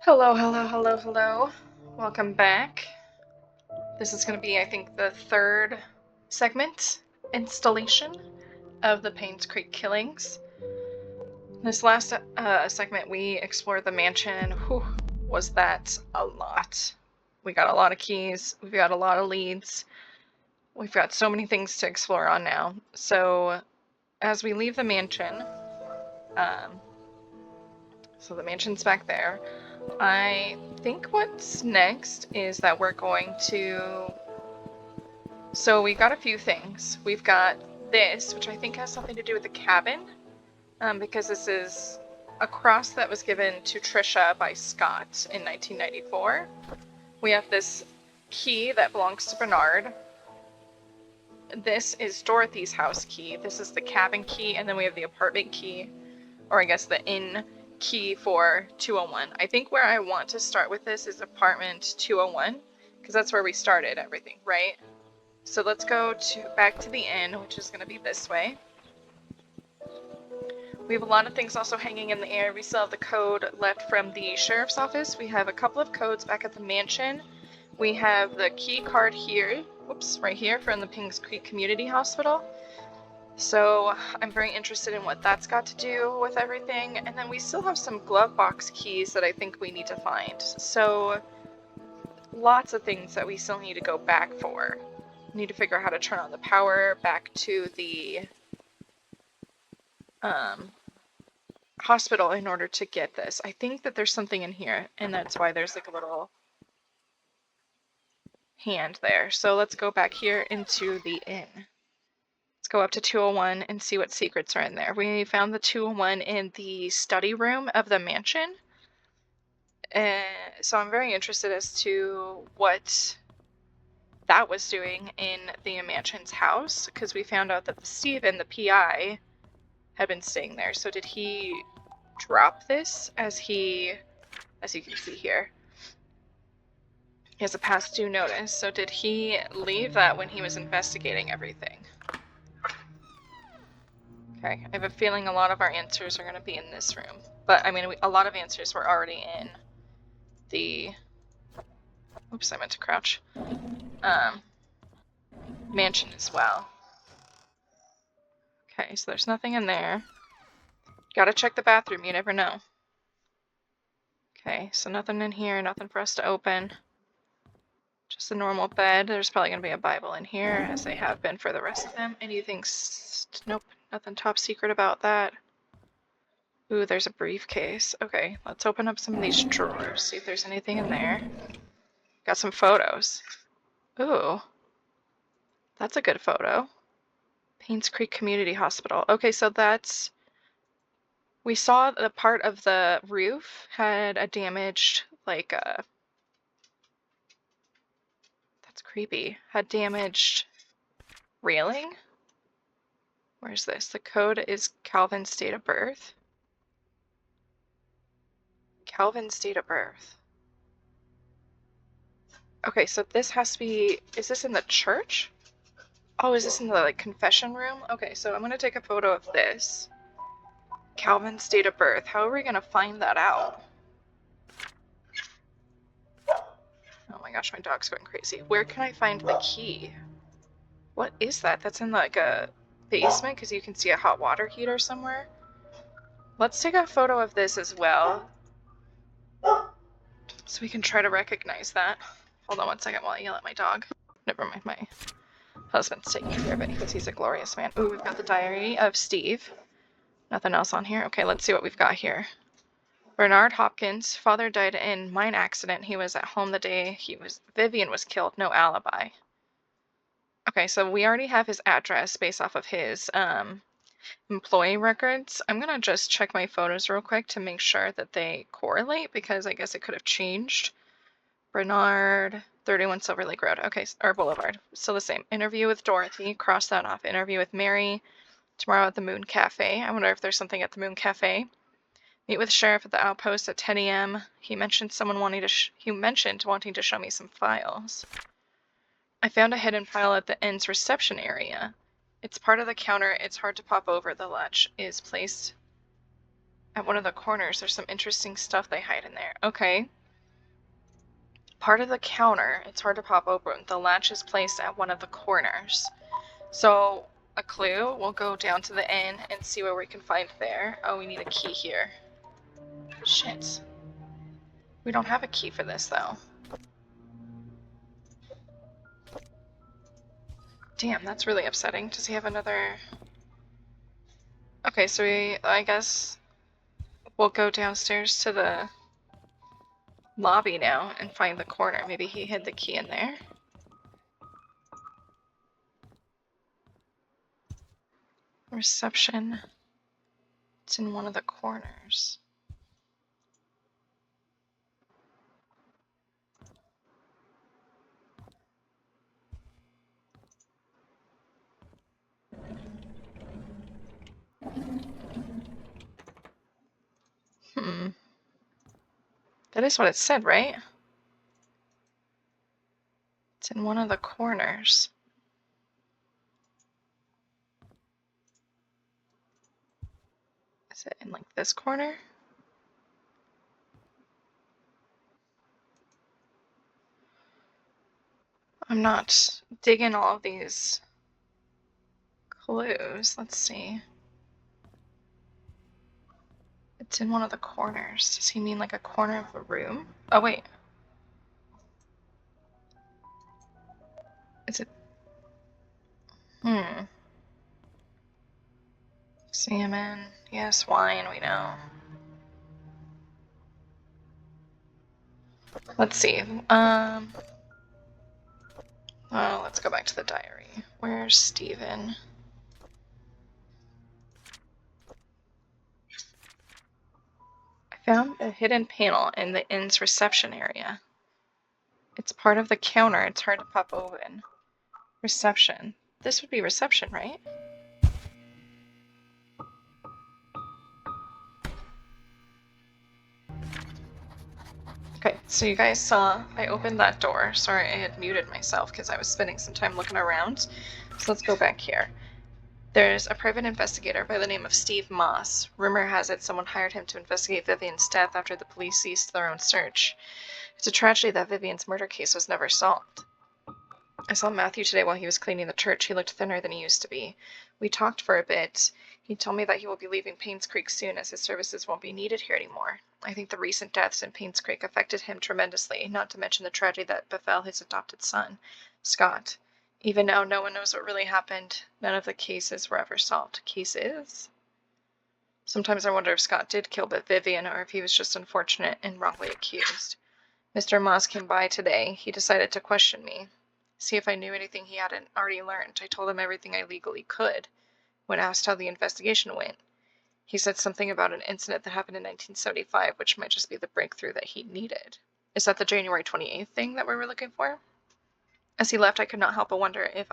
Hello, hello, hello, hello. Welcome back. This is going to be, I think, the third segment installation of the Painscreek killings. This last segment, we explored the mansion. Whew, was that a lot? We got a lot of keys. We've got a lot of leads. We've got so many things to explore on now. So, as we leave the mansion, so the mansion's back there. I think what's next is that we're going to... So we got a few things. We've got this, which I think has something to do with the cabin, because this is a cross that was given to Trisha by Scott in 1994. We have this key that belongs to Bernard. This is Dorothy's house key. This is the cabin key, and then we have the apartment key, or I guess the inn key for 201. I think where I want to start with this is apartment 201, because that's where we started everything, right? So let's go back to the inn, which is going to be this way. We have a lot of things also hanging in the air. We still have the code left from the sheriff's office. We have a couple of codes back at the mansion. We have the key card here, whoops, right here from the Painscreek Community Hospital. So I'm very interested in what that's got to do with everything. And then we still have some glove box keys that I think we need to find. So lots of things that we still need to go back for. We need to figure out how to turn on the power back to the hospital in order to get this. I think that there's something in here, and that's why there's like a little hand there. So let's go back here into the inn. Let's go up to 201 and see what secrets are in there. We found the 201 in the study room of the mansion. So I'm very interested as to what that was doing in the mansion's house, because we found out that Steven, the PI, had been staying there. So did he drop this as you can see here? He has a past due notice. So did he leave that when he was investigating everything? Okay, I have a feeling a lot of our answers are going to be in this room. But, I mean, a lot of answers were already in the... Oops, I meant to crouch. Mansion as well. Okay, so there's nothing in there. Gotta check the bathroom, you never know. Okay, so nothing in here, nothing for us to open. Just a normal bed. There's probably going to be a Bible in here, as they have been for the rest of them. Anything... Nope, nothing top secret about that. Ooh, there's a briefcase. Okay, let's open up some of these drawers, see if there's anything in there. Got some photos. Ooh, that's a good photo. Painscreek Community Hospital. Okay, so that's... We saw the part of the roof had a damaged, like, that's creepy. Had damaged railing? Where's this? The code is Calvin's date of birth. Calvin's date of birth. Okay, so this has to be... Is this in the church? Oh, is this in the, like, confession room? Okay, so I'm gonna take a photo of this. Calvin's date of birth. How are we gonna find that out? Oh my gosh, my dog's going crazy. Where can I find the key? What is that? That's in like a basement, because you can see a hot water heater somewhere. Let's take a photo of this as well, so we can try to recognize that. Hold on one second while I yell at my dog. Never mind, my husband's taking care of it because he's a glorious man. Ooh, we've got the diary of Steve. Nothing else on here. Okay, let's see what we've got here. Bernard Hopkins, father died in mine accident. He was at home the day Vivian was killed. No alibi. Okay, so we already have his address based off of his employee records. I'm gonna just check my photos real quick to make sure that they correlate, because I guess it could have changed. Bernard, 31 Silver Lake Road. Okay, or Boulevard. Still the same. Interview with Dorothy. Cross that off. Interview with Mary. Tomorrow at the Moon Cafe. I wonder if there's something at the Moon Cafe. Meet with sheriff at the outpost at 10 a.m. He mentioned wanting to show me some files. I found a hidden file at the inn's reception area. It's part of the counter. It's hard to pop over. The latch is placed At one of the corners, there's some interesting stuff they hide in there. Okay. Part of the counter, it's hard to pop open. The latch is placed at one of the corners. So, a clue, we'll go down to the inn and see what we can find there. Oh, we need a key here. Shit. We don't have a key for this, though. Damn, that's really upsetting. Does he have another... Okay, so I guess we'll go downstairs to the lobby now and find the corner. Maybe he hid the key in there. Reception. It's in one of the corners. That is what it said, right? It's in one of the corners. Is it in, like, this corner? I'm not digging all of these clues. Let's see. It's in one of the corners. Does he mean like a corner of a room? Oh, wait. Is it? Salmon. Yes, wine, we know. Let's see. Oh, let's go back to the diary. Where's Steven? I found a hidden panel in the inn's reception area. It's part of the counter. It's hard to pop open. Reception. This would be reception, right? Okay, so you guys saw I opened that door. Sorry, I had muted myself because I was spending some time looking around. So let's go back here. There's a private investigator by the name of Steve Moss. Rumor has it someone hired him to investigate Vivian's death after the police ceased their own search. It's a tragedy that Vivian's murder case was never solved. I saw Matthew today while he was cleaning the church. He looked thinner than he used to be. We talked for a bit. He told me that he will be leaving Painscreek soon as his services won't be needed here anymore. I think the recent deaths in Painscreek affected him tremendously, not to mention the tragedy that befell his adopted son, Scott. Even now, no one knows what really happened. None of the cases were ever solved. Cases? Sometimes I wonder if Scott did kill Vivian or if he was just unfortunate and wrongly accused. Mr. Moss came by today. He decided to question me, see if I knew anything he hadn't already learned. I told him everything I legally could. When asked how the investigation went, he said something about an incident that happened in 1975, which might just be the breakthrough that he needed. Is that the January 28th thing that we were looking for? As he left, I could not help but wonder if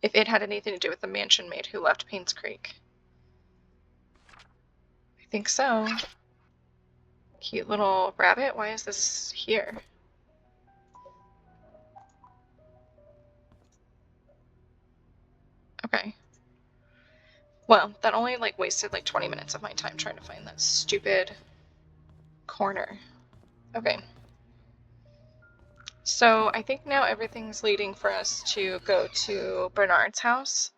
it had anything to do with the mansion maid who left Painscreek. I think so. Cute little rabbit. Why is this here? Okay. Well, that only wasted 20 minutes of my time trying to find that stupid corner. Okay. So I think now everything's leading for us to go to Bernard's house.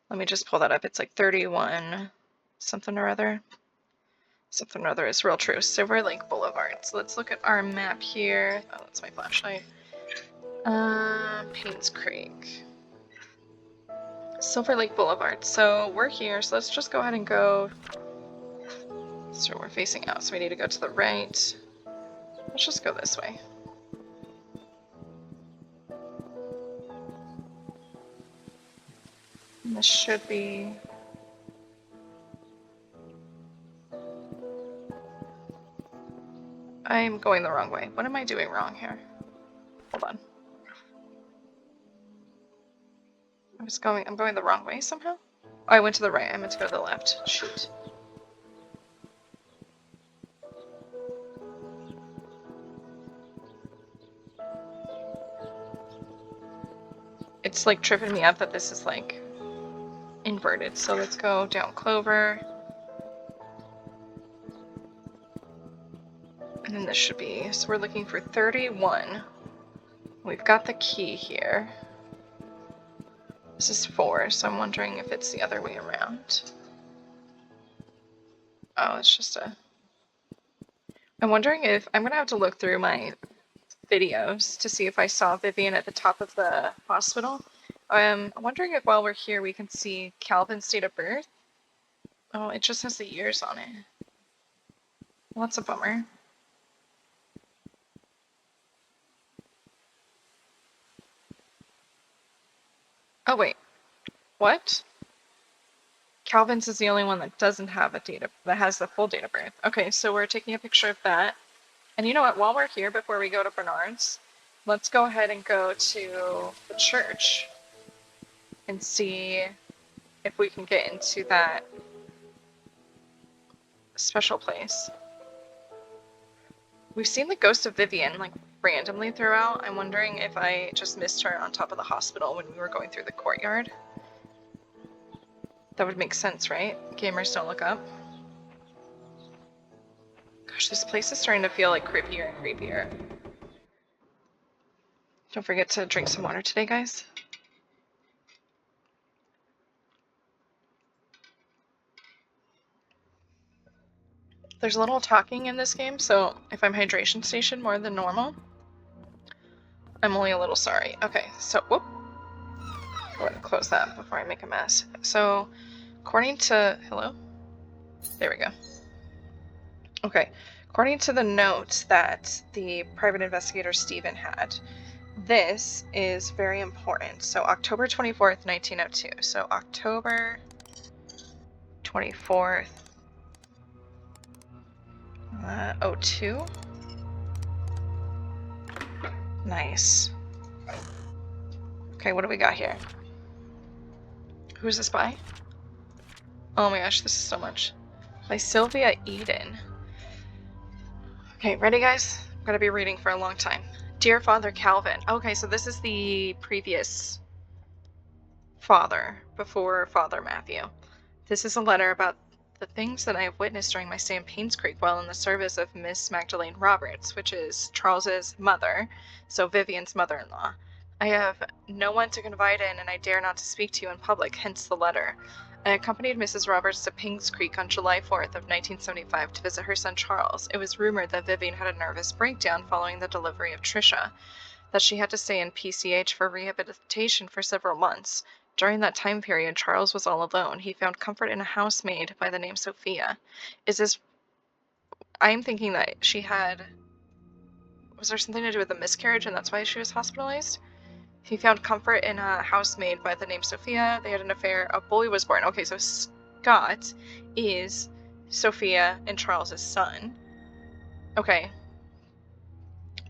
Let me just pull that up. It's 31 something or other. Something or other is real true. Silver Lake Boulevard. So let's look at our map here. Oh, that's my flashlight. Painscreek. Silver Lake Boulevard. So we're here, so let's just go ahead and go. So we're facing out, so we need to go to the right. Let's just go this way. And this should be... I'm going the wrong way. What am I doing wrong here? Hold on. I'm going the wrong way somehow? Oh, I went to the right. I meant to go to the left. Shoot. It's tripping me up that this is inverted. So let's go down Clover. And then this should be, so we're looking for 31. We've got the key here. This is 4, so I'm wondering if it's the other way around. Oh, it's just a... I'm wondering if... I'm gonna have to look through my videos to see if I saw Vivian at the top of the hospital. I'm wondering if while we're here we can see Calvin's date of birth. Oh, it just has the years on it. Well, that's a bummer. Oh, wait. What? Calvin's is the only one that doesn't have a that has the full date of birth. Okay, so we're taking a picture of that. And you know what? While we're here, before we go to Bernard's, let's go ahead and go to the church and see if we can get into that special place. We've seen the ghost of Vivian, like, randomly throughout. I'm wondering if I just missed her on top of the hospital when we were going through the courtyard. That would make sense, right? Gamers don't look up. Gosh, this place is starting to feel like creepier and creepier. Don't forget to drink some water today, guys. There's a little talking in this game, so if I'm hydration station more than normal, I'm only a little sorry. Okay, so, whoop. I'm going to close that before I make a mess. So, according to, hello? There we go. Okay, according to the notes that the private investigator Stephen had, this is very important. So, October 24th, 1902. So, October 24th, 02. Nice. Okay, what do we got here? Who's this by? Oh my gosh, this is so much. By Sylvia Eden. Okay, ready guys? I'm gonna be reading for a long time. Dear Father Calvin. Okay, so this is the previous father, before Father Matthew. This is a letter about the things that I have witnessed during my stay in Painscreek while in the service of Miss Magdalene Roberts, which is Charles's mother, so Vivian's mother-in-law. I have no one to confide in, and I dare not to speak to you in public, hence the letter. I accompanied Mrs. Roberts to Painscreek on July 4th of 1975 to visit her son Charles. It was rumored that Vivian had a nervous breakdown following the delivery of Tricia, that she had to stay in PCH for rehabilitation for several months. During that time period, Charles was all alone. He found comfort in a housemaid by the name Sophia. I'm thinking that she had... Was there something to do with a miscarriage and that's why she was hospitalized? He found comfort in a housemaid by the name Sophia. They had an affair. A boy was born. Okay, so Scott is Sophia and Charles's son. Okay.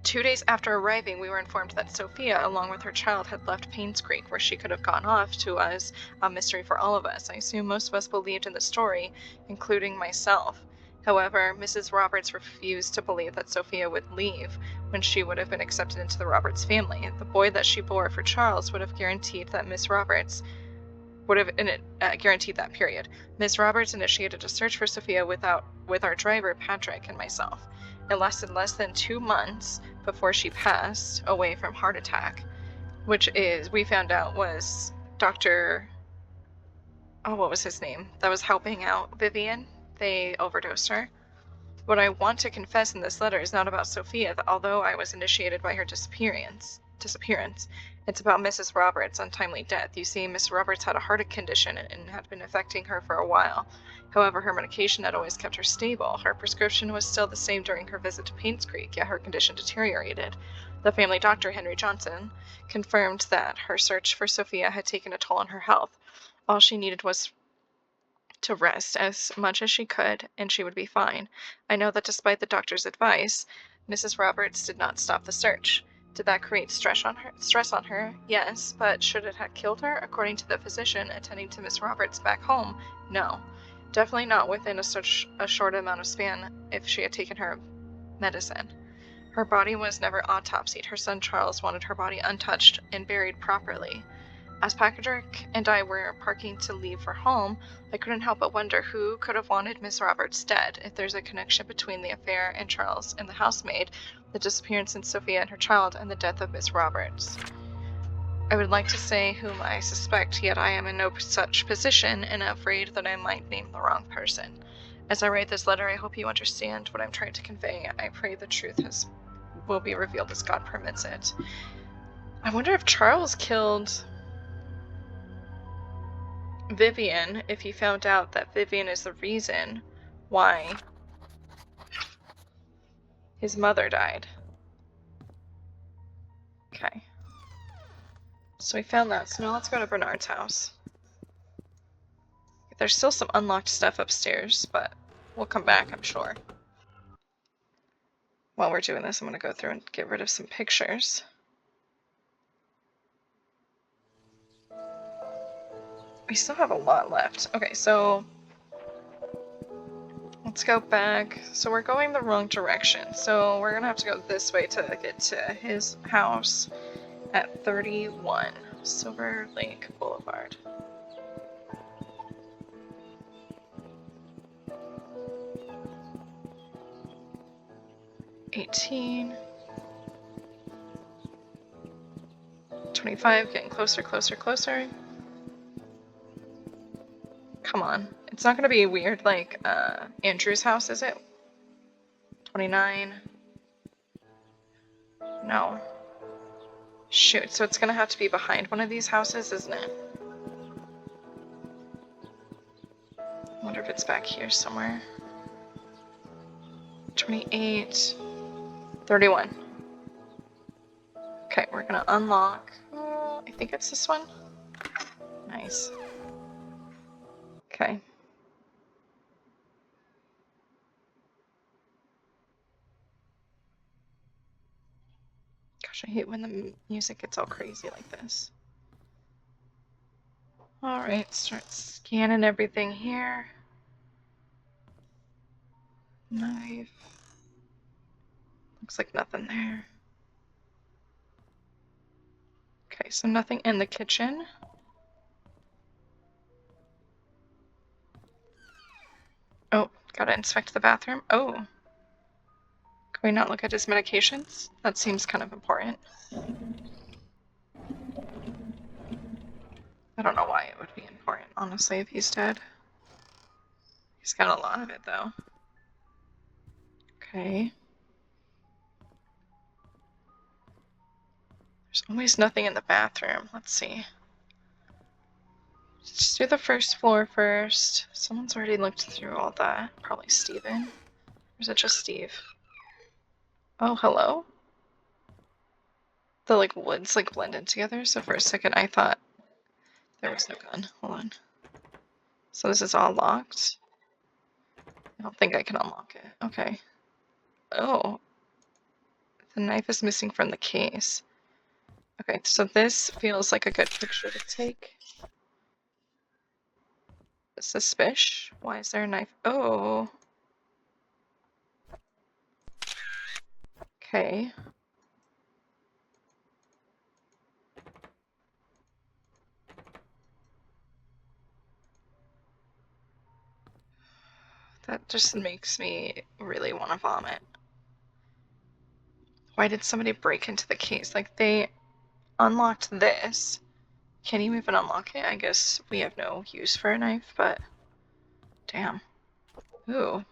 2 days after arriving, we were informed that Sophia, along with her child, had left Painscreek, where she could have gone off to us, a mystery for all of us. I assume most of us believed in the story, including myself. However, Mrs. Roberts refused to believe that Sophia would leave when she would have been accepted into the Roberts family. The boy that she bore for Charles would have guaranteed that Miss Roberts would have guaranteed that period. Miss Roberts initiated a search for Sophia with our driver, Patrick, and myself. It lasted less than 2 months before she passed away from heart attack, which is, we found out, was Dr. Oh, what was his name? That was helping out Vivian. They overdosed her. What I want to confess in this letter is not about Sophia, although I was initiated by her disappearance. It's about Mrs. Roberts' untimely death. You see, Miss Roberts had a heart condition and had been affecting her for a while. However, her medication had always kept her stable. Her prescription was still the same during her visit to Painscreek, yet her condition deteriorated. The family doctor, Henry Johnson, confirmed that her search for Sophia had taken a toll on her health. All she needed was to rest as much as she could, and she would be fine. I know that despite the doctor's advice, Mrs. Roberts did not stop the search. Did that create stress on her? Yes, but should it have killed her? According to the physician attending to Miss Roberts back home, no. Definitely not within such a short amount of span if she had taken her medicine. Her body was never autopsied. Her son Charles wanted her body untouched and buried properly. As Patrick and I were parking to leave for home, I couldn't help but wonder who could have wanted Miss Roberts dead, if there's a connection between the affair and Charles and the housemaid, the disappearance in Sophia and her child, and the death of Miss Roberts. I would like to say whom I suspect, yet I am in no such position and afraid that I might name the wrong person. As I write this letter, I hope you understand what I'm trying to convey. I pray the truth will be revealed as God permits it. I wonder if Charles killed Vivian, if he found out that Vivian is the reason why his mother died. Okay. So we found that. So now let's go to Bernard's house. There's still some unlocked stuff upstairs, but we'll come back, I'm sure. While we're doing this, I'm going to go through and get rid of some pictures. We still have a lot left. Okay, so let's go back. So we're going the wrong direction. So we're going to have to go this way to get to his house at 31 Silver Lake Boulevard. $18, $25, getting closer, closer, closer. Come on. It's not going to be weird like Andrew's house, is it? 29. No. Shoot, so it's going to have to be behind one of these houses, isn't it? I wonder if it's back here somewhere. 28. 31. Okay, we're gonna unlock. I think it's this one. Nice. Okay. Gosh, I hate when the music gets all crazy like this. Alright, start scanning everything here. Knife. Looks like nothing there. Okay, so nothing in the kitchen. Oh, gotta inspect the bathroom. Oh. Can we not look at his medications? That seems kind of important. I don't know why it would be important, honestly, if he's dead. He's got a lot of it, though. Okay. There's always nothing in the bathroom. Let's see. Just do the first floor first. Someone's already looked through all that. Probably Steven. Or is it just Steve? Oh, hello? The like woods like blended together, so for a second I thought there was no gun. Hold on. So this is all locked? I don't think I can unlock it. Okay. Oh. The knife is missing from the case. Okay, so this feels like a good picture to take. Suspicious. Why is there a knife? Oh. Okay. That just makes me really want to vomit. Why did somebody break into the case? Like, they unlocked this. Can you even unlock it? I guess we have no use for a knife, but... Damn. Ooh.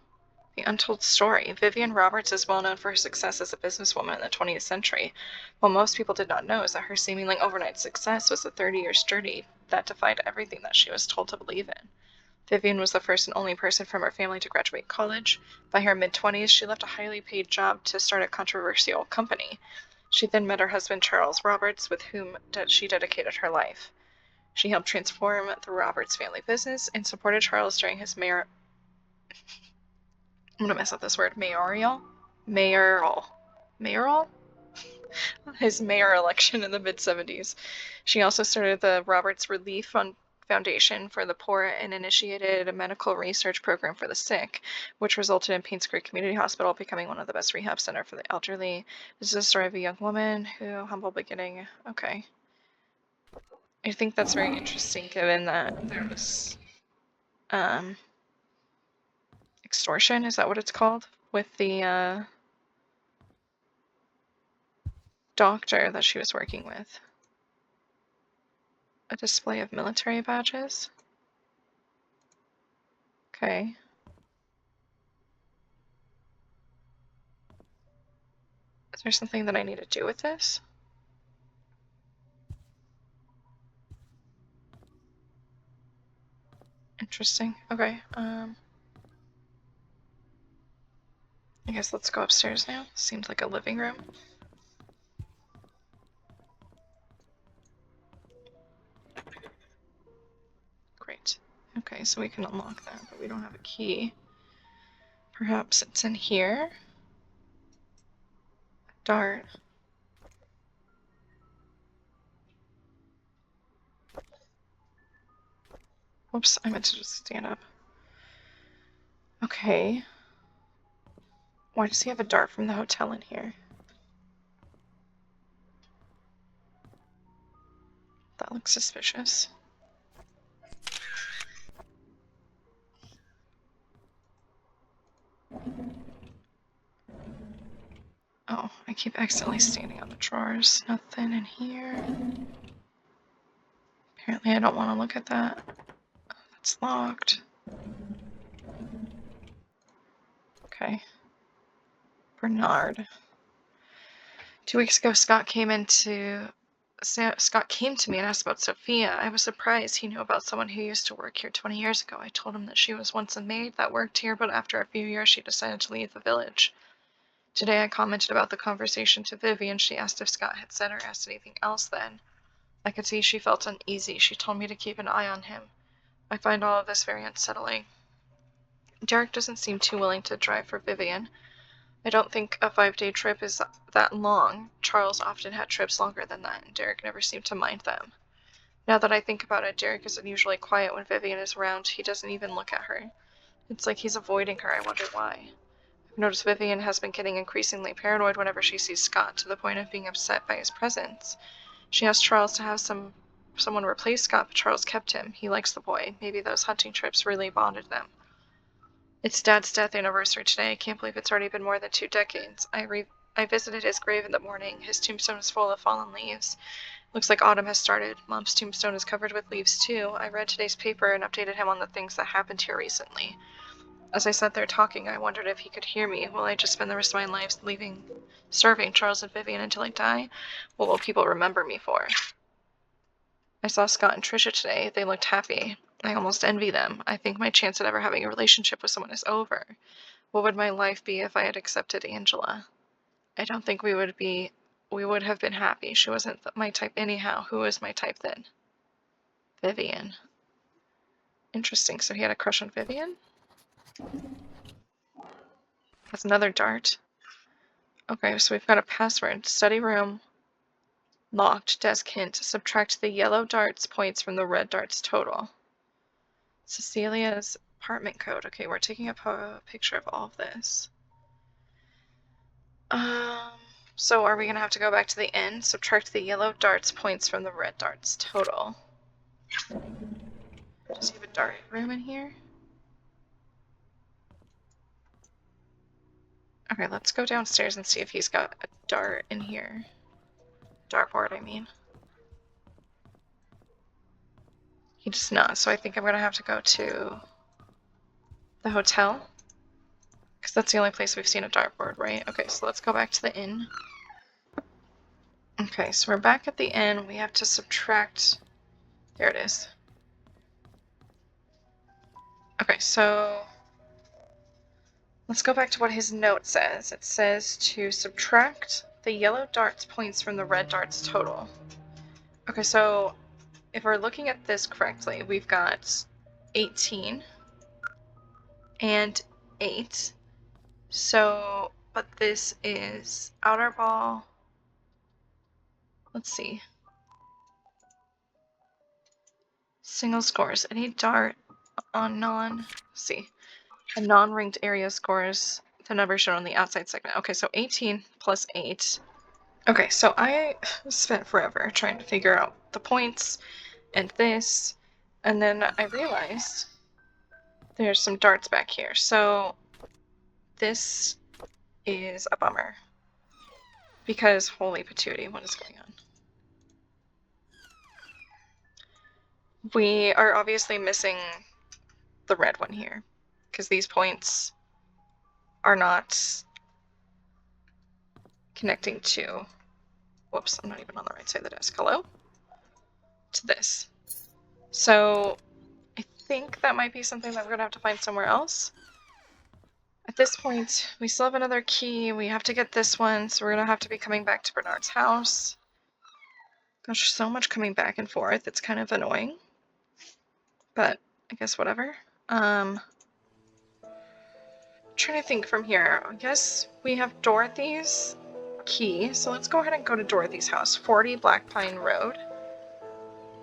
The Untold Story. Vivian Roberts is well known for her success as a businesswoman in the 20th century. What most people did not know is that her seemingly overnight success was a 30-year journey that defied everything that she was told to believe in. Vivian was the first and only person from her family to graduate college. By her mid-20s, she left a highly paid job to start a controversial company. She then met her husband, Charles Roberts, with whom she dedicated her life. She helped transform the Roberts family business and supported Charles during his I'm gonna mess up this word. Mayoral? His mayor election in the mid-70s. She also started the Roberts Relief Foundation for the Poor and initiated a medical research program for the sick, which resulted in Painscreek Community Hospital becoming one of the best rehab center for the elderly. This is a story of a young woman who humble beginning. Okay. I think that's very interesting given that there was extortion, is that what it's called? With the doctor that she was working with. A display of military badges. Okay. Is there something that I need to do with this? Interesting. Okay. I guess let's go upstairs now. Seems like a living room. Great. Okay, so we can unlock that, but we don't have a key. Perhaps it's in here. Dart. Whoops, I meant to just stand up. Okay. Why does he have a dart from the hotel in here? That looks suspicious. Oh, I keep accidentally standing on the drawers. Nothing in here. Apparently I don't want to look at that. That's locked. Okay. Bernard. 2 weeks ago, Scott came to me and asked about Sophia. I was surprised he knew about someone who used to work here 20 years ago. I told him that she was once a maid that worked here, but after a few years she decided to leave the village. Today I commented about the conversation to Vivian. She asked if Scott had said or asked anything else then. I could see she felt uneasy. She told me to keep an eye on him. I find all of this very unsettling. Derek doesn't seem too willing to drive for Vivian. I don't think a 5-day trip is that long. Charles often had trips longer than that, and Derek never seemed to mind them. Now that I think about it, Derek is unusually quiet when Vivian is around. He doesn't even look at her. It's like he's avoiding her. I wonder why. I've noticed Vivian has been getting increasingly paranoid whenever she sees Scott, to the point of being upset by his presence. She asked Charles to have someone replace Scott, but Charles kept him. He likes the boy. Maybe those hunting trips really bonded them. It's Dad's death anniversary today. I can't believe it's already been more than 2 decades. I visited his grave in the morning. His tombstone is full of fallen leaves. Looks like autumn has started. Mom's tombstone is covered with leaves too. I read today's paper and updated him on the things that happened here recently. As I sat there talking, I wondered if he could hear me. Will I just spend the rest of my life serving Charles and Vivian until I die? What will people remember me for? I saw Scott and Trisha today. They looked happy. I almost envy them. I think my chance at ever having a relationship with someone is over. What would my life be if I had accepted Angela? I don't think we would have been happy. She wasn't my type anyhow. Who was my type then? Vivian. Interesting. So he had a crush on Vivian? That's another dart. Okay, so we've got a password. Study room. Locked. Desk hint. Subtract the yellow darts points from the red darts total. Cecilia's apartment code. Okay, we're taking a picture of all of this. So are we gonna have to go back to the end? Subtract the yellow darts points from the red darts total. Does he have a dart room in here? Okay, let's go downstairs and see if he's got a dart in here. Dartboard, I mean. He does not, so I think I'm gonna have to go to the hotel. Because that's the only place we've seen a dartboard, right? Okay, so let's go back to the inn. Okay, so we're back at the inn. We have to subtract... There it is. Okay, so... let's go back to what his note says. It says to subtract the yellow darts points from the red darts total. Okay, so if we're looking at this correctly, we've got 18 and 8. So, but this is outer ball. Let's see. Single scores. Any dart on a non-ringed area scores the number shown on the outside segment. Okay, so 18 plus 8. Okay, so I spent forever trying to figure out the points. and this. And then I realized there's some darts back here. So this is a bummer. Because, holy patootie, what is going on? We are obviously missing the red one here. Because these points are not connecting to... Whoops, I'm not even on the right side of the desk. Hello? To this. So I think that might be something that we're going to have to find somewhere else. At this point, we still have another key. We have to get this one, so we're going to have to be coming back to Bernard's house. Gosh, so much coming back and forth. It's kind of annoying. But I guess whatever. Trying to think from here. I guess we have Dorothy's key. So let's go ahead and go to Dorothy's house. 40 Black Pine Road.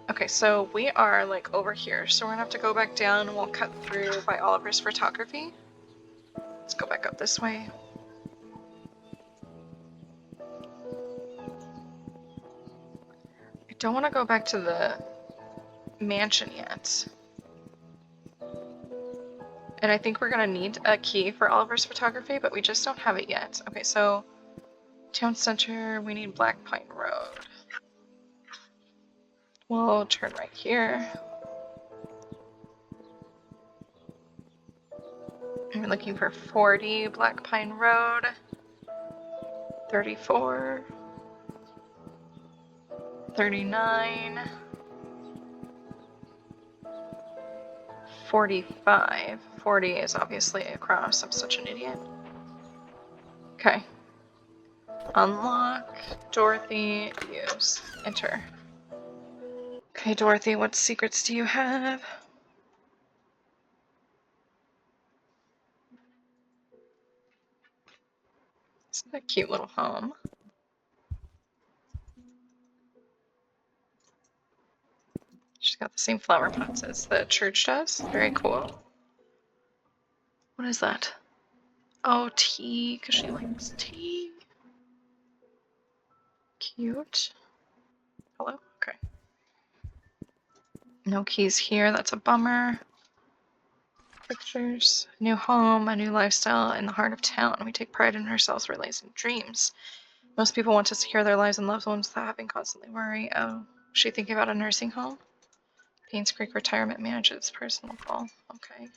Okay, so we are like over here. So we're gonna have to go back down and we'll cut through by Oliver's photography. Let's go back up this way. I don't want to go back to the mansion yet. And I think we're gonna need a key for Oliver's photography, but we just don't have it yet. Okay, so town center, we need Black Pine Road. We'll turn right here. I'm looking for 40 Black Pine Road. 34. 39. 45. 40 is obviously across. I'm such an idiot. Okay. Unlock. Dorothy. Use. Enter. Okay, Dorothy, what secrets do you have? Isn't that a cute little home? She's got the same flower pots as the church does. Very cool. What is that? Oh, tea, because she likes tea. Cute. Hello? Okay. No keys here, that's a bummer. Pictures. A new home, a new lifestyle in the heart of town. We take pride in ourselves realizing dreams. Most people want to secure their lives and loved ones without having constantly worry. Oh, is she thinking about a nursing home? Painscreek Retirement Management's personal goal. Okay.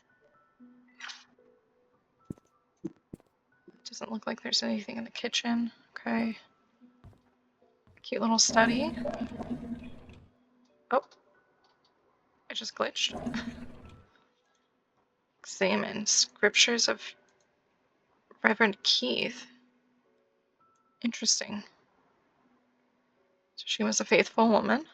Doesn't look like there's anything in the kitchen. Okay. Cute little study. Oh. I just glitched. Examine scriptures of Reverend Keith. Interesting. So she was a faithful woman.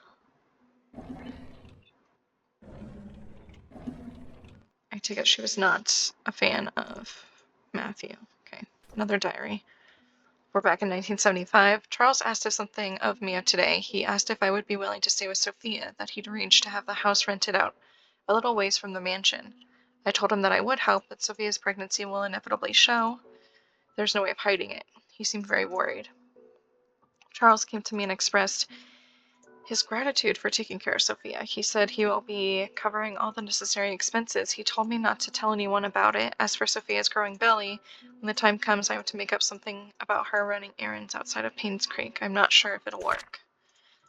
I take it she was not a fan of Matthew. Okay, another diary. We're back in 1975. Charles asked us something of Mia today. He asked if I would be willing to stay with Sophia, that he'd arranged to have the house rented out a little ways from the mansion. I told him that I would help, but Sophia's pregnancy will inevitably show. There's no way of hiding it. He seemed very worried. Charles came to me and expressed his gratitude for taking care of Sophia. He said he will be covering all the necessary expenses. He told me not to tell anyone about it. As for Sophia's growing belly, when the time comes, I have to make up something about her running errands outside of Painscreek. I'm not sure if it'll work.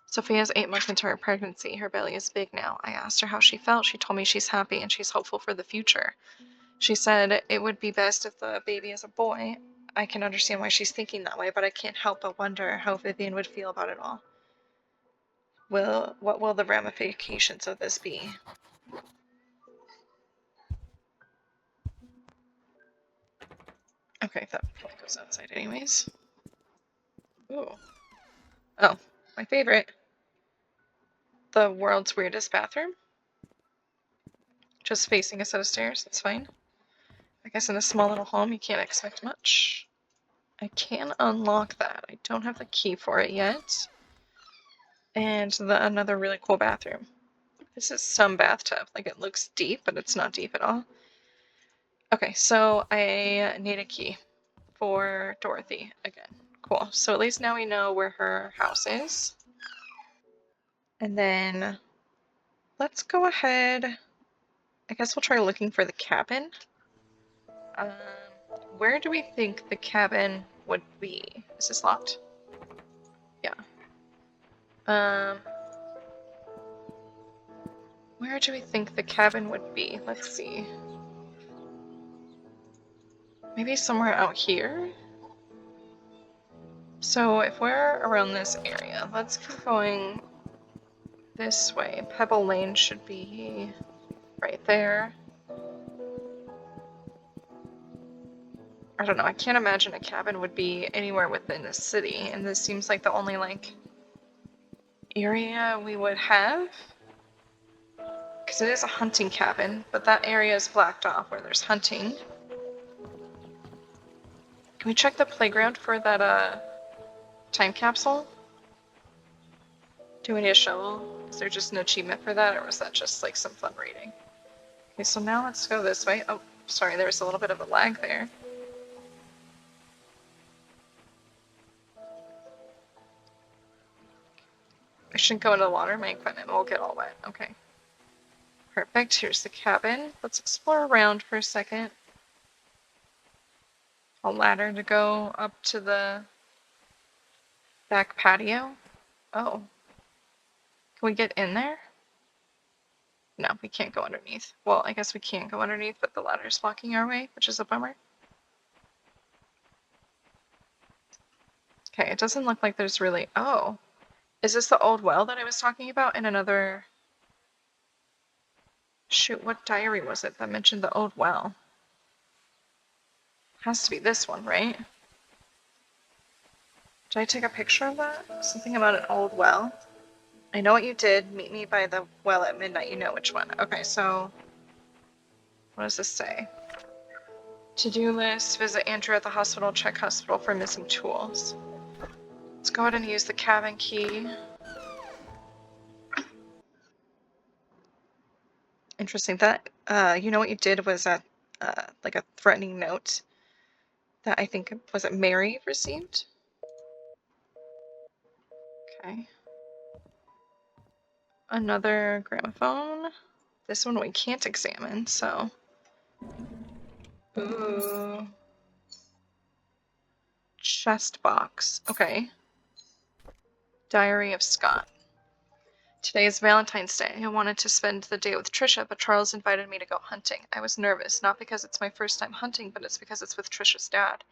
Sophia's 8 months into her pregnancy. Her belly is big now. I asked her how she felt. She told me she's happy and she's hopeful for the future. She said it would be best if the baby is a boy. I can understand why she's thinking that way, but I can't help but wonder how Vivian would feel about it all. What will the ramifications of this be? Okay, that probably goes outside anyways. Ooh. Oh, my favorite. The world's weirdest bathroom. Just facing a set of stairs, that's fine. I guess in a small little home you can't expect much. I can unlock that. I don't have the key for it yet. And another really cool bathroom. This is some bathtub. Like, it looks deep, but it's not deep at all. Okay, so I need a key for Dorothy again. Cool. So at least now we know where her house is. And then let's go ahead. I guess we'll try looking for the cabin. Um, where do we think the cabin would be? Is this locked? Yeah. Where do we think the cabin would be? Let's see. Maybe somewhere out here? So if we're around this area, let's keep going this way. Pebble Lane should be right there. I don't know, I can't imagine a cabin would be anywhere within the city, and this seems like the only, like, area we would have. Because it is a hunting cabin, but that area is blacked off where there's hunting. Can we check the playground for that, time capsule? Do we need a shovel? Is there just an achievement for that, or was that just, like, some fun reading? Okay, so now let's go this way. Oh, sorry, there was a little bit of a lag there. I shouldn't go into the water, my equipment will get all wet. Okay. Perfect, here's the cabin. Let's explore around for a second. A ladder to go up to the back patio. Oh. Can we get in there? No, we can't go underneath. Well, I guess we can't go underneath, but the ladder's blocking our way, which is a bummer. Okay, it doesn't look like there's really... Oh. Is this the old well that I was talking about in another... Shoot, what diary was it that mentioned the old well? Has to be this one, right? Did I take a picture of that? Something about an old well? I know what you did. Meet me by the well at midnight. You know which one. Okay, so... What does this say? To-do list. Visit Andrew at the hospital. Check hospital for missing tools. Let's go ahead and use the cabin key. Interesting. That, you know what you did was a, like a threatening note that I think, was it Mary received? Okay. Another gramophone. This one we can't examine, so... Ooh. Chest box. Okay. Diary of Scott. Today is Valentine's Day. I wanted to spend the day with Trisha, but Charles invited me to go hunting. I was nervous, not because it's my first time hunting, but it's because it's with Trisha's dad.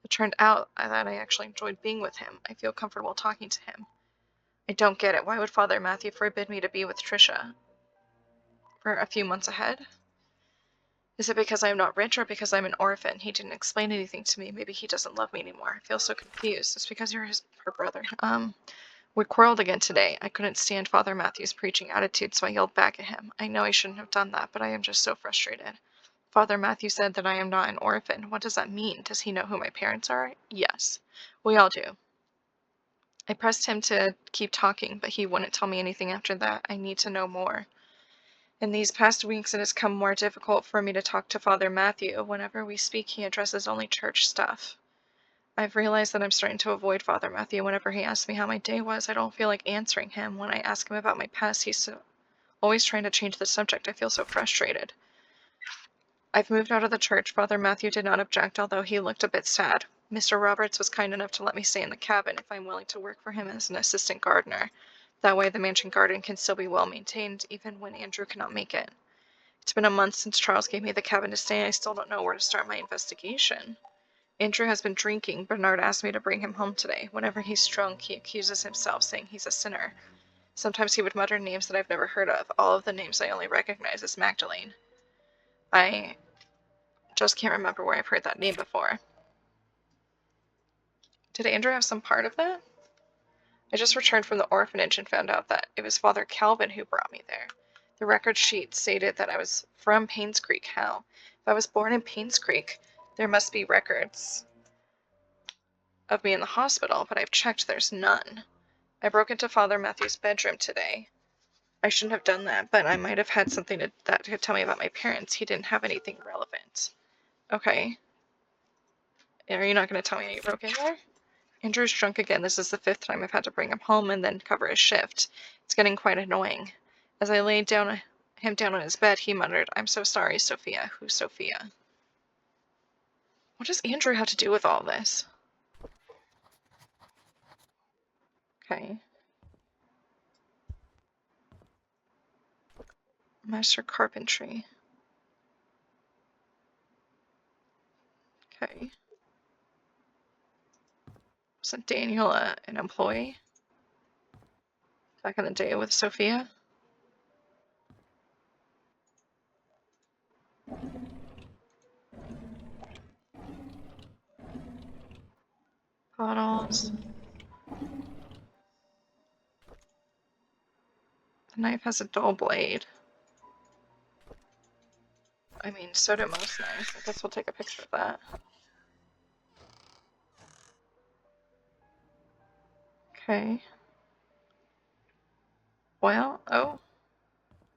It turned out that I actually enjoyed being with him. I feel comfortable talking to him. I don't get it. Why would Father Matthew forbid me to be with Trisha for a few months ahead? Is it because I'm not rich or because I'm an orphan? He didn't explain anything to me. Maybe he doesn't love me anymore. I feel so confused. It's because you're her brother. We quarreled again today. I couldn't stand Father Matthew's preaching attitude, so I yelled back at him. I know I shouldn't have done that, but I am just so frustrated. Father Matthew said that I am not an orphan. What does that mean? Does he know who my parents are? Yes. We all do. I pressed him to keep talking, but he wouldn't tell me anything after that. I need to know more. In these past weeks, it has come more difficult for me to talk to Father Matthew. Whenever we speak, he addresses only church stuff. I've realized that I'm starting to avoid Father Matthew. Whenever he asks me how my day was, I don't feel like answering him. When I ask him about my past, he's always trying to change the subject. I feel so frustrated. I've moved out of the church. Father Matthew did not object, although he looked a bit sad. Mr. Roberts was kind enough to let me stay in the cabin if I'm willing to work for him as an assistant gardener. That way the mansion garden can still be well maintained, even when Andrew cannot make it. It's been a month since Charles gave me the cabin to stay, and I still don't know where to start my investigation. Andrew has been drinking. Bernard asked me to bring him home today. Whenever he's drunk, he accuses himself, saying he's a sinner. Sometimes he would mutter names that I've never heard of. All of the names I only recognize as Magdalene. I just can't remember where I've heard that name before. Did Andrew have some part of that? I just returned from the orphanage and found out that it was Father Calvin who brought me there. The record sheet stated that I was from Painscreek. How? If I was born in Painscreek, there must be records of me in the hospital, but I've checked, there's none. I broke into Father Matthew's bedroom today. I shouldn't have done that, but I might have had something that could tell me about my parents. He didn't have anything relevant. Okay. Are you not going to tell me how you broke in there? Andrew's drunk again. This is the 5th time I've had to bring him home and then cover his shift. It's getting quite annoying. As I laid him down on his bed, he muttered, "I'm so sorry, Sophia." Who's Sophia? What does Andrew have to do with all this? Okay. Master Carpentry. Okay. Wasn't Daniel an employee back in the day with Sophia? Bottles. The knife has a dull blade. I mean, so do most knives. I guess we'll take a picture of that. Okay. Well, oh.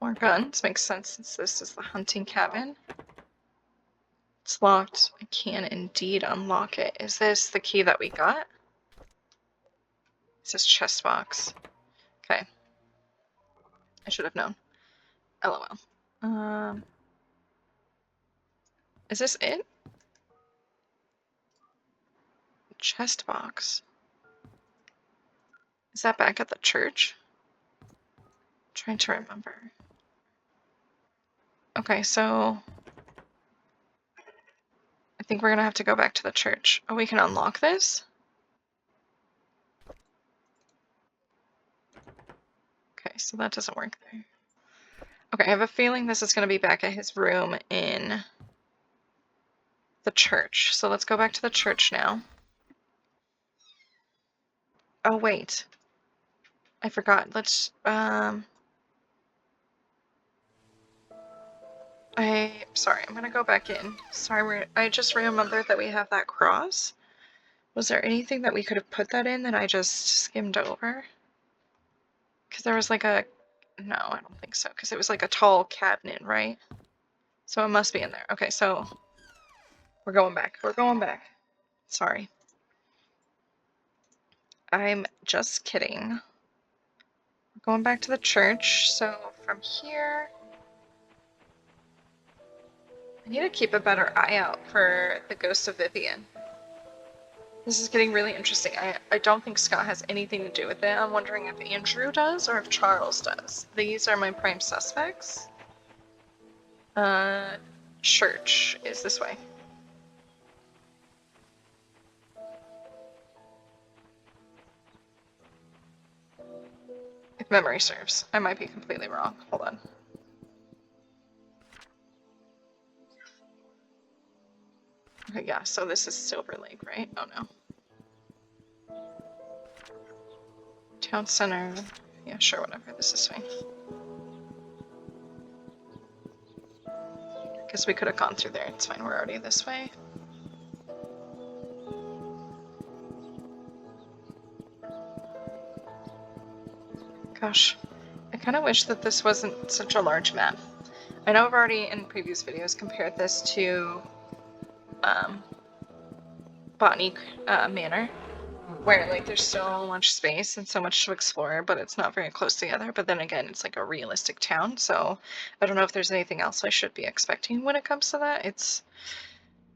More guns. Makes sense since this is the hunting cabin. It's locked. I can indeed unlock it. Is this the key that we got? It says chest box. Okay. I should have known. LOL. Is this it? Chest box. Is that back at the church? I'm trying to remember. Okay, so I think we're gonna have to go back to the church. Oh, we can unlock this? Okay, so that doesn't work there. Okay, I have a feeling this is gonna be back at his room in the church. So let's go back to the church now. Oh, wait. I forgot. Let's, sorry, I'm gonna go back in. Sorry, I just remembered that we have that cross. Was there anything that we could have put that in that I just skimmed over? Because there was like a, no, I don't think so, because it was like a tall cabinet, right? So it must be in there. Okay, so we're going back. We're going back. Sorry. I'm just kidding. We're going back to the church. So from here, I need to keep a better eye out for the ghost of Vivian. This is getting really interesting. I don't think Scott has anything to do with it. I'm wondering if Andrew does or if Charles does. These are my prime suspects. Church is this way. If memory serves. I might be completely wrong. Hold on. Okay, yeah, so this is Silver Lake, right? Oh no. Town center. Yeah, sure, whatever. This is fine. Guess we could have gone through there. It's fine, we're already this way. Gosh, I kind of wish that this wasn't such a large map. I know I've already in previous videos compared this to Botany Manor, where like there's so much space and so much to explore, but it's not very close together. But then again, it's like a realistic town, so I don't know if there's anything else I should be expecting when it comes to that. It's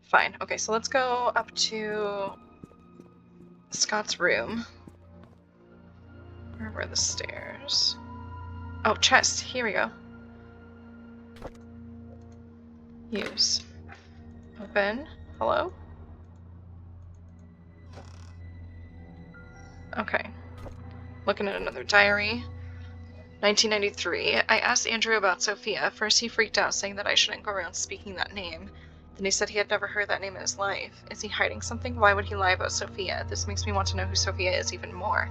fine. Okay, so let's go up to Scott's room. Where were the stairs? Oh, chest. Here we go. Use. Open. Hello? Okay. Looking at another diary. 1993. I asked Andrew about Sophia. First he freaked out, saying that I shouldn't go around speaking that name. Then he said he had never heard that name in his life. Is he hiding something? Why would he lie about Sophia? This makes me want to know who Sophia is even more.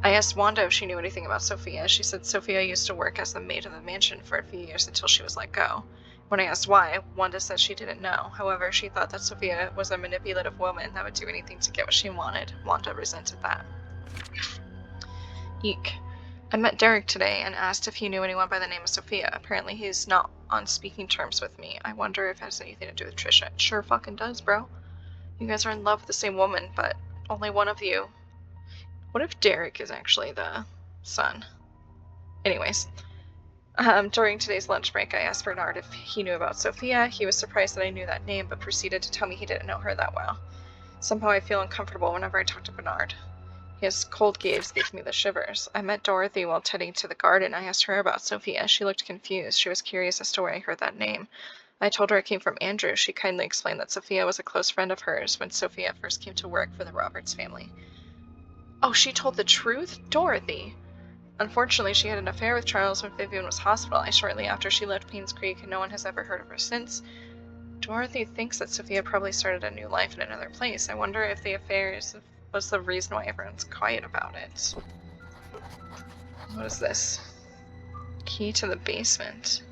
I asked Wanda if she knew anything about Sophia. She said Sophia used to work as the maid of the mansion for a few years until she was let go. When I asked why, Wanda said she didn't know. However, she thought that Sophia was a manipulative woman that would do anything to get what she wanted. Wanda resented that. Eek. I met Derek today and asked if he knew anyone by the name of Sophia. Apparently he's not on speaking terms with me. I wonder if it has anything to do with Trisha. It sure fucking does, bro. You guys are in love with the same woman, but only one of you. What if Derek is actually the son? Anyways, During today's lunch break, I asked Bernard if he knew about Sophia. He was surprised that I knew that name, but proceeded to tell me he didn't know her that well. Somehow I feel uncomfortable whenever I talk to Bernard. His cold gaze gives me the shivers. I met Dorothy while tending to the garden. I asked her about Sophia. She looked confused. She was curious as to where I heard that name. I told her it came from Andrew. She kindly explained that Sophia was a close friend of hers when Sophia first came to work for the Roberts family. Oh, she told the truth? Dorothy! Unfortunately, she had an affair with Charles when Vivian was hospitalized shortly after she left Painscreek, and no one has ever heard of her since. Dorothy thinks that Sophia probably started a new life in another place. I wonder if the affair was the reason why everyone's quiet about it. What is this? Key to the basement.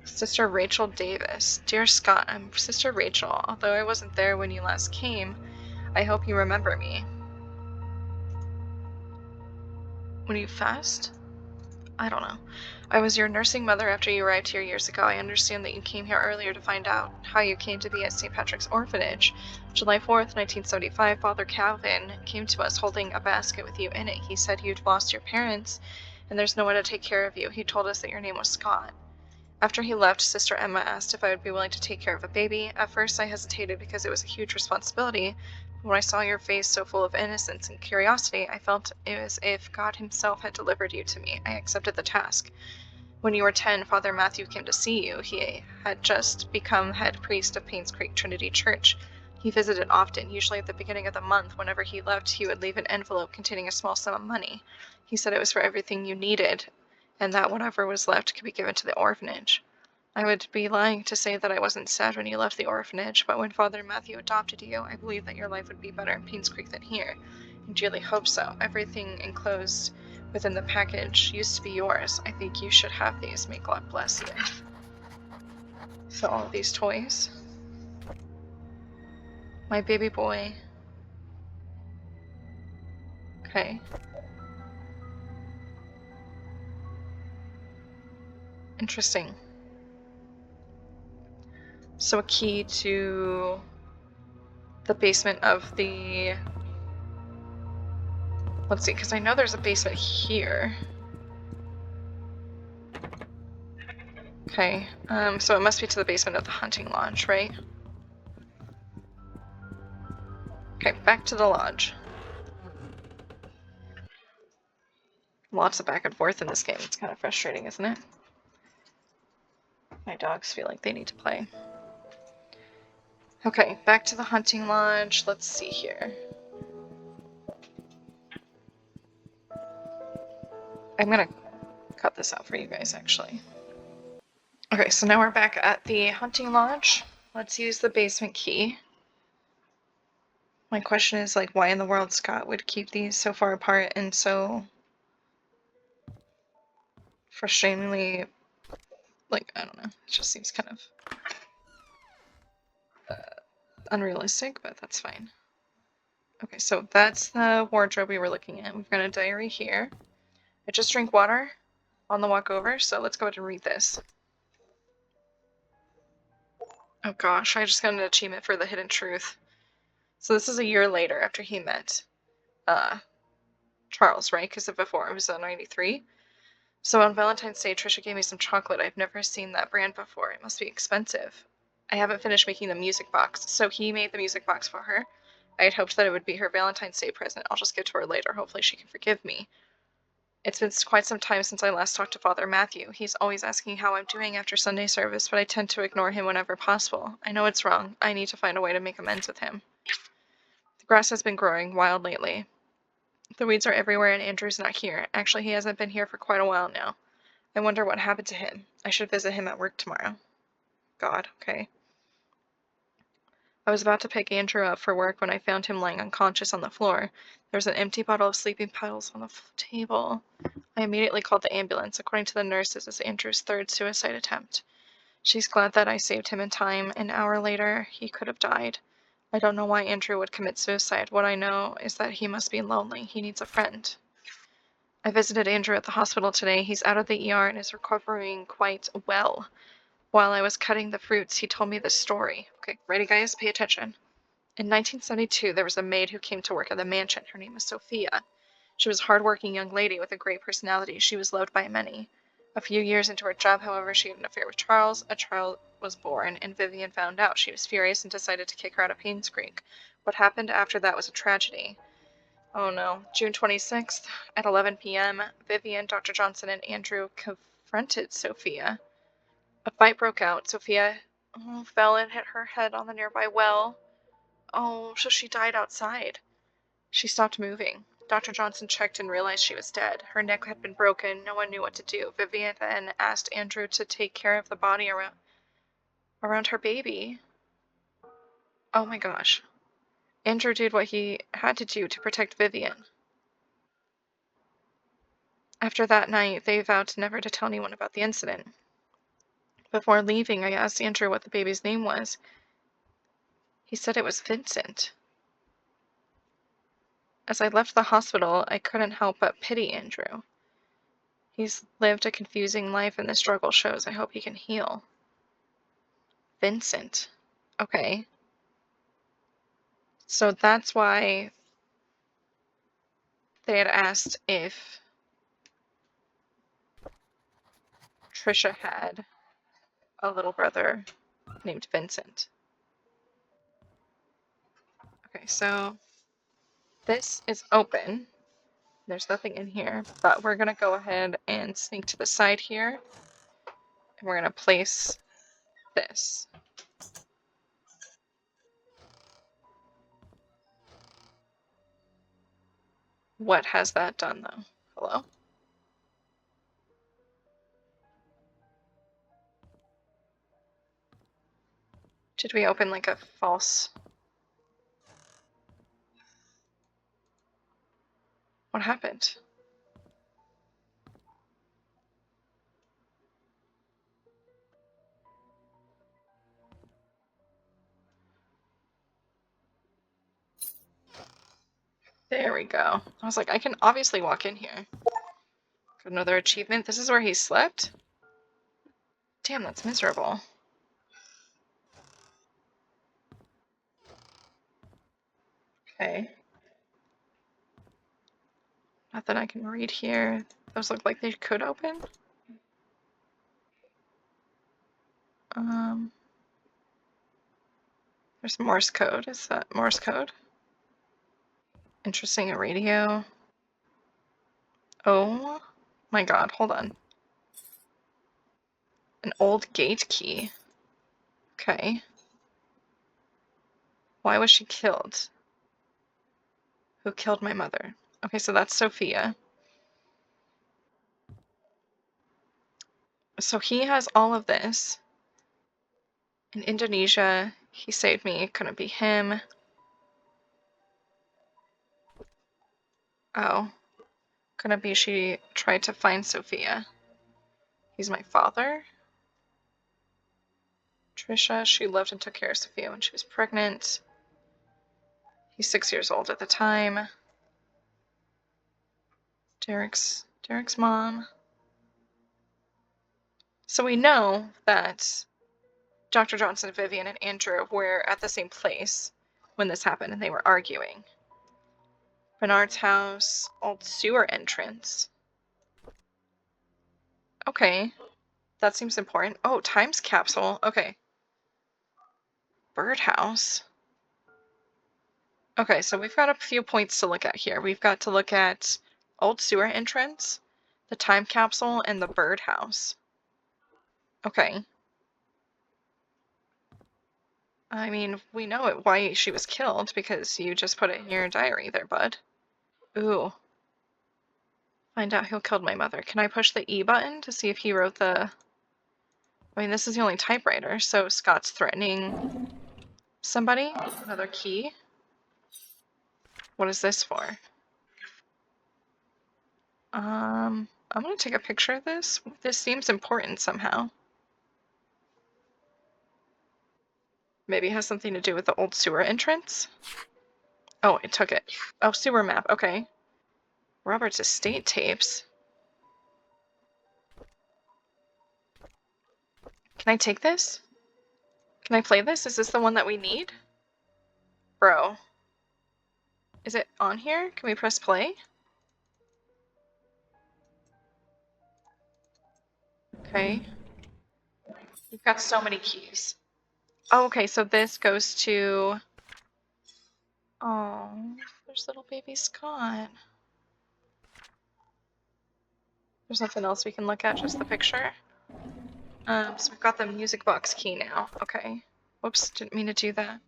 Sister Rachel Davis. Dear Scott, I'm Sister Rachel. Although I wasn't there when you last came, I hope you remember me. When you fast? I don't know. I was your nursing mother after you arrived here years ago. I understand that you came here earlier to find out how you came to be at St. Patrick's Orphanage. July 4th, 1975, Father Calvin came to us holding a basket with you in it. He said you'd lost your parents, and there's no one to take care of you. He told us that your name was Scott. After he left, Sister Emma asked if I would be willing to take care of a baby. At first I hesitated because it was a huge responsibility. When I saw your face so full of innocence and curiosity, I felt it was as if God himself had delivered you to me. I accepted the task. When you were 10, Father Matthew came to see you. He had just become head priest of Painscreek Trinity Church. He visited often, usually at the beginning of the month. Whenever he left, he would leave an envelope containing a small sum of money. He said it was for everything you needed, and that whatever was left could be given to the orphanage. I would be lying to say that I wasn't sad when you left the orphanage, but when Father Matthew adopted you, I believed that your life would be better in Painscreek than here. I dearly hope so. Everything enclosed within the package used to be yours. I think you should have these. May God bless you. So all of these toys. My baby boy. Okay. Interesting. So a key to the basement of the... Let's see, because I know there's a basement here. Okay, so it must be to the basement of the hunting lodge, right? Okay, back to the lodge. Lots of back and forth in this game. It's kind of frustrating, isn't it? My dogs feel like they need to play. Okay, back to the hunting lodge. Let's see here. I'm gonna cut this out for you guys, actually. Okay, so now we're back at the hunting lodge. Let's use the basement key. My question is, like, why in the world Scott would keep these so far apart and so frustratingly, like, I don't know, it just seems kind of unrealistic, but that's fine. Okay, so that's the wardrobe we were looking at. We've got a diary here. I just drank water on the walk over, so let's go ahead and read this. Oh gosh, I just got an achievement for the hidden truth. So this is a year later after he met Charles, right? Because before it was 93. So on Valentine's Day, Trisha gave me some chocolate. I've never seen that brand before. It must be expensive. I haven't finished making the music box, so he made the music box for her. I had hoped that it would be her Valentine's Day present. I'll just give to her later. Hopefully she can forgive me. It's been quite some time since I last talked to Father Matthew. He's always asking how I'm doing after Sunday service, but I tend to ignore him whenever possible. I know it's wrong. I need to find a way to make amends with him. The grass has been growing wild lately. The weeds are everywhere and Andrew's not here. Actually, he hasn't been here for quite a while now. I wonder what happened to him. I should visit him at work tomorrow. God, okay. I was about to pick Andrew up for work when I found him lying unconscious on the floor. There was an empty bottle of sleeping pills on the table. I immediately called the ambulance. According to the nurses, it's Andrew's third suicide attempt. She's glad that I saved him in time. An hour later, he could have died. I don't know why Andrew would commit suicide. What I know is that he must be lonely. He needs a friend. I visited Andrew at the hospital today. He's out of the ER and is recovering quite well. While I was cutting the fruits, he told me this story. Okay, ready guys? Pay attention. In 1972, there was a maid who came to work at the mansion. Her name is Sophia. She was a hard-working young lady with a great personality. She was loved by many. A few years into her job, however, she had an affair with Charles. A child was born, and Vivian found out. She was furious and decided to kick her out of Painscreek. What happened after that was a tragedy. Oh no. June 26th at 11 p.m., Vivian, Dr. Johnson, and Andrew confronted Sophia. A fight broke out. Sophia fell and hit her head on the nearby well. Oh, so she died outside. She stopped moving. Dr. Johnson checked and realized she was dead. Her neck had been broken. No one knew what to do. Vivian then asked Andrew to take care of the body around her baby. Oh my gosh. Andrew did what he had to do to protect Vivian. After that night, they vowed never to tell anyone about the incident. Before leaving, I asked Andrew what the baby's name was. He said it was Vincent. As I left the hospital, I couldn't help but pity Andrew. He's lived a confusing life and the struggle shows. I hope he can heal. Vincent. Okay. So that's why they had asked if Trisha had a little brother named Vincent. Okay, so this is open. There's nothing in here, but we're going to go ahead and sneak to the side here. And we're going to place this. What has that done, though? Hello? Did we open like a false... What happened? There we go. I was like, I can obviously walk in here. Another achievement. This is where he slept? Damn, that's miserable. Okay. Nothing I can read here. Those look like they could open. There's Morse code. Is that Morse code? Interesting, a radio. Oh my god, hold on. An old gate key. Okay. Why was she killed? Who killed my mother? Okay, so that's Sophia. So he has all of this. In Indonesia, he saved me. It couldn't be him. Oh. Couldn't be she tried to find Sophia. He's my father. Trisha, she loved and took care of Sophia when she was pregnant. He's 6 years old at the time. Derek's mom. So we know that Dr. Johnson, Vivian, and Andrew were at the same place when this happened, and they were arguing. Bernard's house, old sewer entrance. Okay, that seems important. Oh, times capsule. Okay. Birdhouse. Okay, so we've got a few points to look at here. We've got to look at old sewer entrance, the time capsule, and the birdhouse. Okay. I mean, we know why she was killed because you just put it in your diary there, bud. Ooh. Find out who killed my mother. Can I push the E button to see if he wrote the... I mean, this is the only typewriter, so Scott's threatening somebody. Another key. What is this for? I'm gonna take a picture of this. This seems important somehow. Maybe it has something to do with the old sewer entrance? Oh, it took it. Oh, sewer map. Okay. Roberts' estate tapes. Can I take this? Can I play this? Is this the one that we need? Bro. Is it on here? Can we press play? Okay. We've got so many keys. Oh, okay, so this goes to... Oh, there's little baby Scott. There's nothing else we can look at, just the picture. So we've got the music box key now. Okay. Whoops, didn't mean to do that.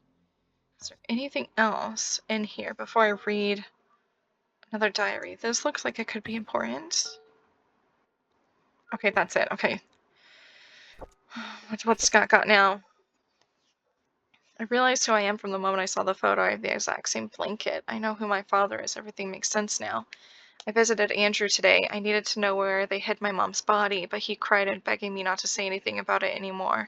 Is there anything else in here before I read another diary? This looks like it could be important. Okay, that's it. Okay. What's Scott got now? I realized who I am from the moment I saw the photo. I have the exact same blanket. I know who my father is. Everything makes sense now. I visited Andrew today. I needed to know where they hid my mom's body, but he cried and begging me not to say anything about it anymore.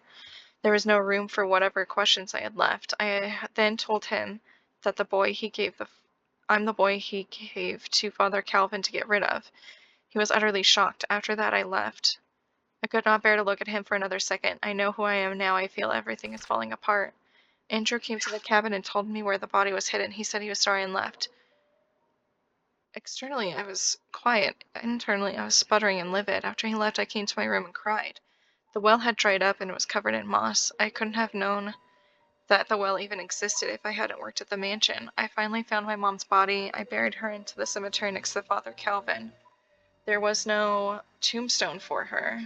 There was no room for whatever questions I had left. I then told him that I'm the boy he gave to Father Calvin to get rid of. He was utterly shocked. After that, I left. I could not bear to look at him for another second. I know who I am now. I feel everything is falling apart. Andrew came to the cabin and told me where the body was hidden. He said he was sorry and left. Externally, I was quiet. Internally, I was sputtering and livid. After he left, I came to my room and cried. The well had dried up and it was covered in moss. I couldn't have known that the well even existed if I hadn't worked at the mansion. I finally found my mom's body. I buried her into the cemetery next to Father Calvin. There was no tombstone for her.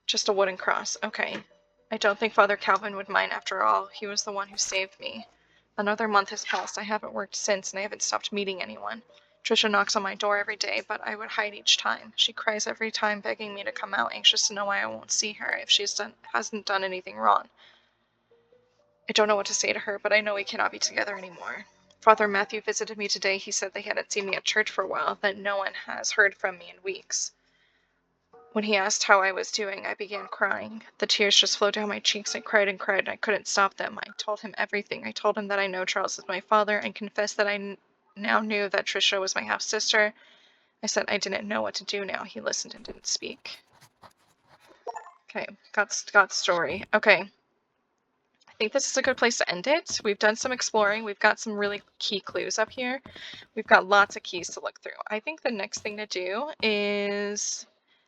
Just a wooden cross. Okay. I don't think Father Calvin would mind after all. He was the one who saved me. Another month has passed. I haven't worked since, and I haven't stopped meeting anyone. Trisha knocks on my door every day, but I would hide each time. She cries every time, begging me to come out, anxious to know why I won't see her if she hasn't done anything wrong. I don't know what to say to her, but I know we cannot be together anymore. Father Matthew visited me today. He said they hadn't seen me at church for a while, that no one has heard from me in weeks. When he asked how I was doing, I began crying. The tears just flowed down my cheeks. I cried and cried, and I couldn't stop them. I told him everything. I told him that I know Charles is my father, and confessed that I now knew that Trisha was my half-sister. I said I didn't know what to do now. He listened and didn't speak. Okay, got Scott's story. Okay. I think this is a good place to end it. We've done some exploring. We've got some really key clues up here. We've got lots of keys to look through. I think the next thing to do is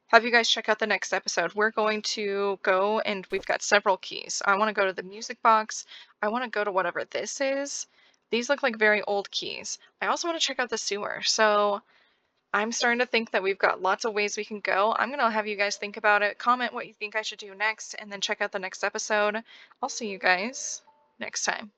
have you guys check out the next episode. We're going to go and we've got several keys. I want to go to the music box. I want to go to whatever this is. These look like very old keys. I also want to check out the sewer. So I'm starting to think that we've got lots of ways we can go. I'm going to have you guys think about it. Comment what you think I should do next and then check out the next episode. I'll see you guys next time.